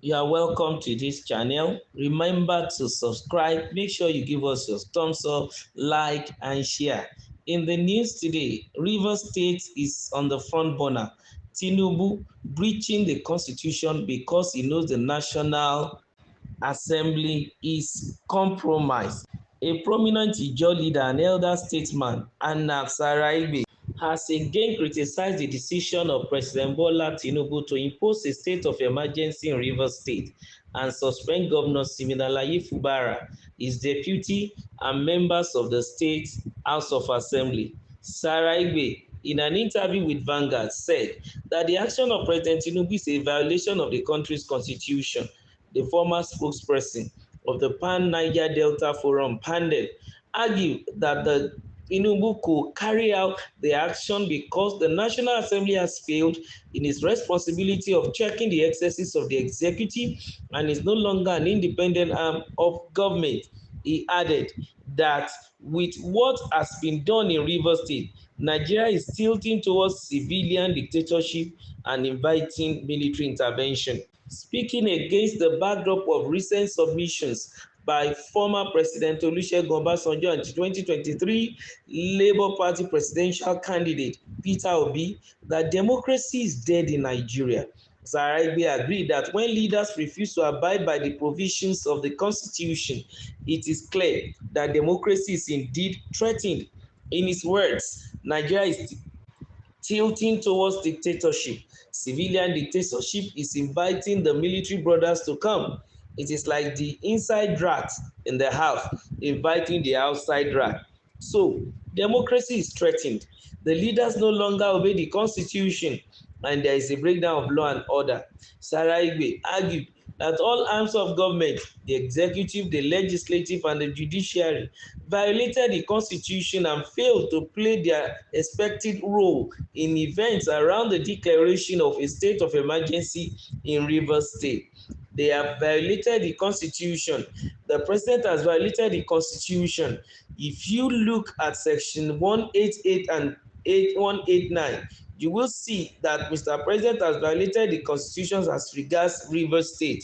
You are welcome to this channel. Remember to subscribe. Make sure you give us your thumbs up, like, and share. In the news today, Rivers State is on the front burner. Tinubu breaching the constitution because he knows the National Assembly is compromised. A prominent Ijaw leader and elder statesman, Anna Saraibe, has again criticized the decision of President Bola Tinubu to impose a state of emergency in Rivers State and suspend Governor Siminalayi Fubara, his deputy, and members of the State House of Assembly. Saraibe, in an interview with Vanguard, said that the action of President Tinubu is a violation of the country's constitution. The former spokesperson of the Pan-Niger Delta Forum, PANDEL, argued that the Tinubu could carry out the action because the National Assembly has failed in its responsibility of checking the excesses of the executive and is no longer an independent arm of government. He added that with what has been done in Rivers State, Nigeria is tilting towards civilian dictatorship and inviting military intervention. Speaking against the backdrop of recent submissions by former President Olusegun Obasanjo and 2023 Labour Party presidential candidate Peter Obi that democracy is dead in Nigeria, Saraibe agreed that when leaders refuse to abide by the provisions of the constitution, it is clear that democracy is indeed threatened. In his words, Nigeria is tilting towards dictatorship. Civilian dictatorship is inviting the military brothers to come. It is like the inside rat in the house inviting the outside rat. So, democracy is threatened. The leaders no longer obey the constitution, and there is a breakdown of law and order. Saraibe argued that all arms of government, the executive, the legislative, and the judiciary, violated the constitution and failed to play their expected role in events around the declaration of a state of emergency in Rivers State. They have violated the constitution. The president has violated the constitution. If you look at section 188 and 189, you will see that Mr. President has violated the constitution as regards Rivers State.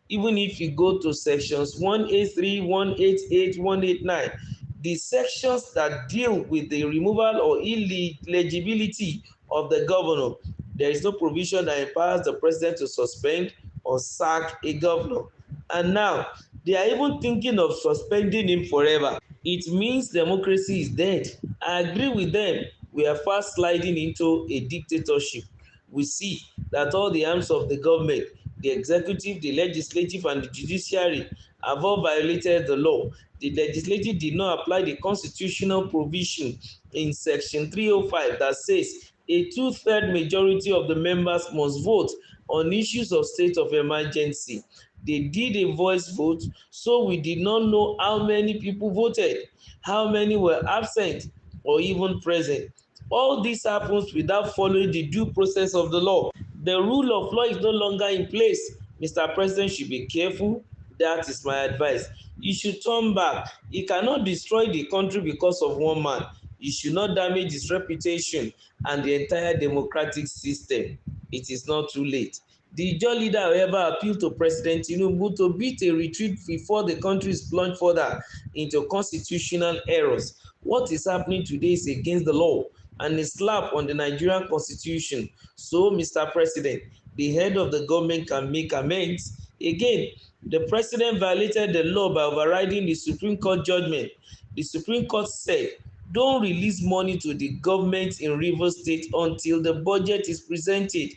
Even if you go to sections 183, 188, 189, the sections that deal with the removal or illegibility of the governor, there is no provision that empowers the president to suspend or sack a governor. And now, they are even thinking of suspending him forever. It means democracy is dead. I agree with them. We are fast sliding into a dictatorship. We see that all the arms of the government, the executive, the legislative, and the judiciary have all violated the law. The legislative did not apply the constitutional provision in section 305 that says a two-thirds majority of the members must vote on issues of state of emergency. They did a voice vote, so we did not know how many people voted, how many were absent or even present. All this happens without following the due process of the law. The rule of law is no longer in place. Mr. President should be careful. That is my advice. You should turn back. You cannot destroy the country because of one man. You should not damage his reputation and the entire democratic system. It is not too late. The Ijaw leader, however, appealed to President Tinubu to beat a retreat before the country is plunged further into constitutional errors. What is happening today is against the law and a slap on the Nigerian constitution. So, Mr. President, the head of the government can make amends. Again, the president violated the law by overriding the Supreme Court judgment. The Supreme Court said, don't release money to the government in Rivers State until the budget is presented.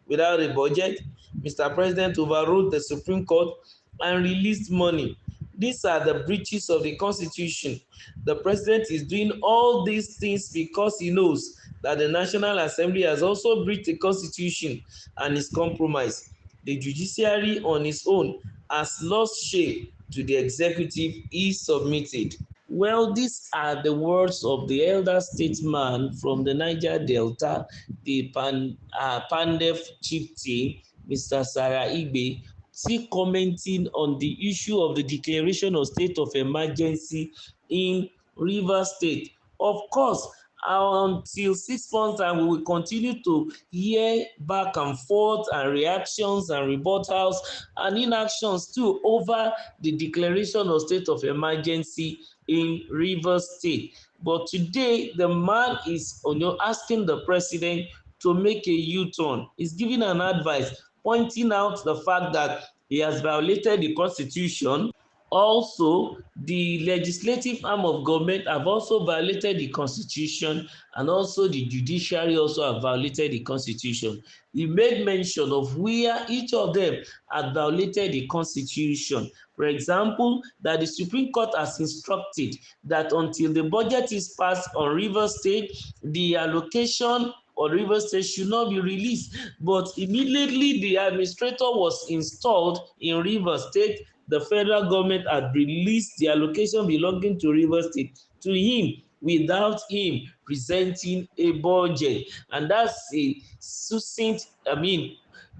Without a budget, Mr. President overruled the Supreme Court and released money. These are the breaches of the Constitution. The President is doing all these things because he knows that the National Assembly has also breached the Constitution and is compromised. The judiciary on its own has lost shape to the executive he submitted. Well, these are the words of the elder statesman from the Niger Delta, the Pandef chieftain, Mr. Saraibe, still commenting on the issue of the declaration of state of emergency in Rivers State. Of course, until 6 months, and we will continue to hear back and forth and reactions and rebuttals and inactions too over the declaration of state of emergency in Rivers State. But today, the man is asking the president to make a U-turn. He's giving an advice, pointing out the fact that he has violated the constitution. Also, the legislative arm of government have also violated the constitution, and also the judiciary also have violated the constitution. He made mention of where each of them had violated the constitution. For example, that the Supreme Court has instructed that until the budget is passed on Rivers State, the allocation or Rivers State should not be released. But immediately the administrator was installed in Rivers State, the federal government had released the allocation belonging to Rivers State to him without him presenting a budget. And that's a succinct,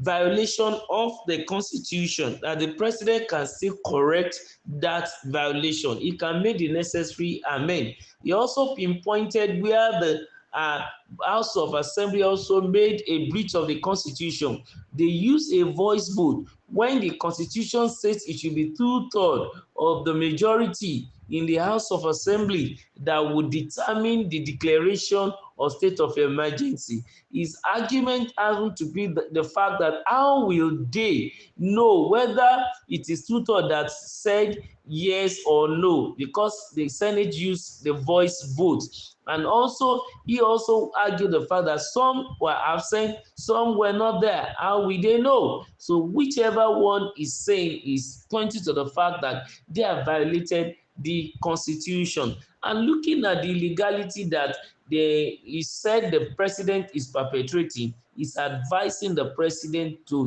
violation of the constitution, that the president can still correct that violation. He can make the necessary amend. He also pinpointed where the House of Assembly also made a breach of the constitution. They use a voice vote when the constitution says it should be 2/3 of the majority in the House of Assembly that would determine the declaration of state of emergency. His argument having to be the fact that how will they know whether it is 2/3 that said yes or no, because the Senate used the voice vote. And also, he also argued the fact that some were absent, some were not there. How will they know? So whichever one is saying is pointing to the fact that they have violated the constitution. And looking at the illegality that he said the president is perpetrating, is advising the president to,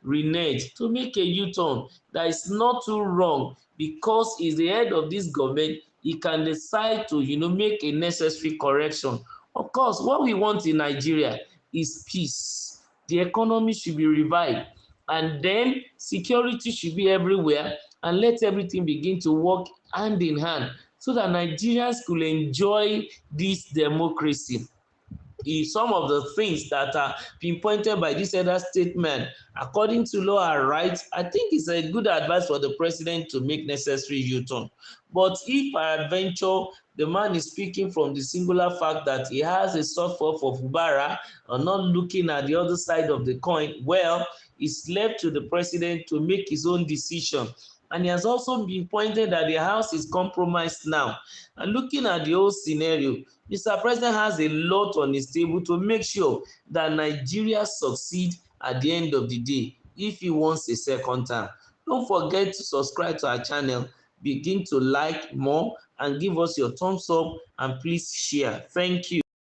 renege, to make a U-turn. That is not too wrong, because he's the head of this government. He can decide to, make a necessary correction. Of course, what we want in Nigeria is peace. The economy should be revived, and then security should be everywhere, and let everything begin to work hand in hand so that Nigerians could enjoy this democracy. If some of the things that are pinpointed by this other statement, according to law, are right, I think it's a good advice for the president to make necessary U-turn. But if peradventure the man is speaking from the singular fact that he has a soft for Fubara and not looking at the other side of the coin, well, it's left to the president to make his own decision. And he has also been pointed that the house is compromised now. And looking at the whole scenario, Mr. President has a lot on his table to make sure that Nigeria succeed at the end of the day if he wants a second term. Don't forget to subscribe to our channel, begin to like more, and give us your thumbs up, and please share. Thank you.